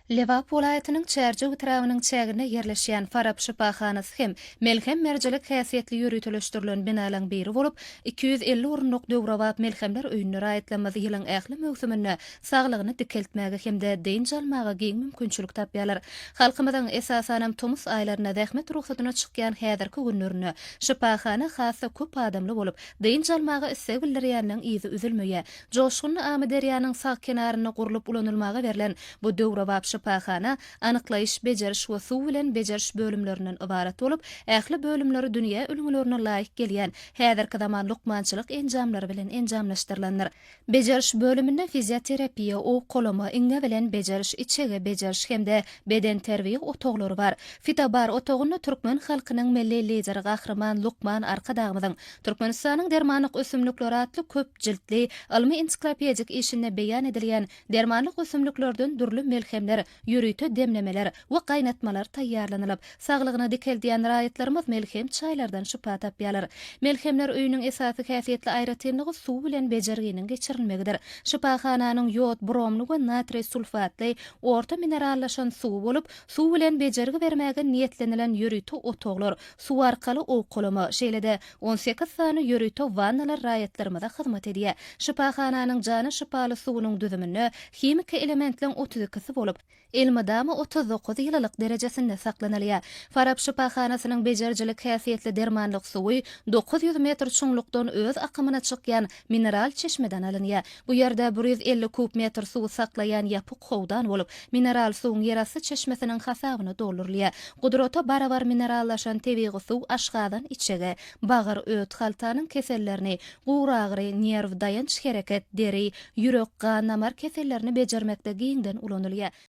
Liverpool vilayetining Çerçe utrawynyň çägine yerleşýän Farab şypahanasy hem melhem merjelik häsiýetli ýürütülüşdirilen binalaryň biri bolup, 250 orunluk döwrawap melhemler öýüne raýatlanmazy ýylyň ähli mewsüminde saglygyny dikeltmäge hemde deň jalmaga giň mümkinçilik tapýarlar. Halkymyzyň esasanam tumus aýlaryna zähmet ruhsatyna çykýan häzirki günlerine şypahana hassa köp adamly bolup, deň jalmaga isse bildirýäniň izi üzülmeýe. Joşgun Amy derýanyň sag kenaryna gurulup ulanylmaga berilen bu döwrawap şypahana anyklaýyş, bejeriş we suw bilen bejeriş bölümlerinden ibarat bolup, ähli bölümleri dünýä ölümlerine laýyk gelýän häzirki zaman lukmançylyk enjamlary bilen enjamlaşdyrylanlar. Bejeriş bölüminde fizioterapiýa, okolama, iňe bilen bejeriş, içege bejeriş hemde beden terbiýe otoglary bar. Fitabar otogyny türkmen halkynyň milli lideri Gahrman Lukman Arkadagymyzyň Türkmenistanyň dermanlyk ösümlikleri atly köp jiltli ilmi ensiklopediýik işinde beýan edilýän dermanlyk ösümliklerden dürli melhemler, ýürüýte demlemeler we gaýnatmalar taýýarlanylyp, saglygyna dikeldiýän raýatlarymyz melhem çaýlardan şypa tapýarlar. Melhemler öýüniň esasy häsiýetli aýratynlygy suw bilen bejerginiň geçirilmegidir. Şypahananyň ýod, bromly we natriy sulfatly orta minerallaşan suw bolup, suw bilen bejergi bermäge niýetlenilen ýürüýte otoglar, suw arkaly okolama, şeýle-de 18 sany ýürüýte wannalar raýatlarymyza hyzmat edýär. Şypahananyň jany şypaly suwunyň düzümine himik elementleriň 32-si bolup, elmadamy 39 ýyllyk derejesinde saklanylýar. Farab şypahanasynyň bejerjilik häsiýetli dermanlyk suwy 900 metr çuňlukdan öz akymyna çykýan mineral çeşmeden alynýar. Bu ýerde 150 kub metr suw saklayan ýapyk howdan bolup, mineral suwuň ýerasy çeşmesiniň hasabyny doldurulýar. Gudrata barabar minerallaşan tebigy suw aşgadan içege, bagyr, öt haltanyň kesellerini, guragy, nerw, daýanç hereket, deri, ýürek, gan, namar kesellerini bejermekde giňden ulanylýar.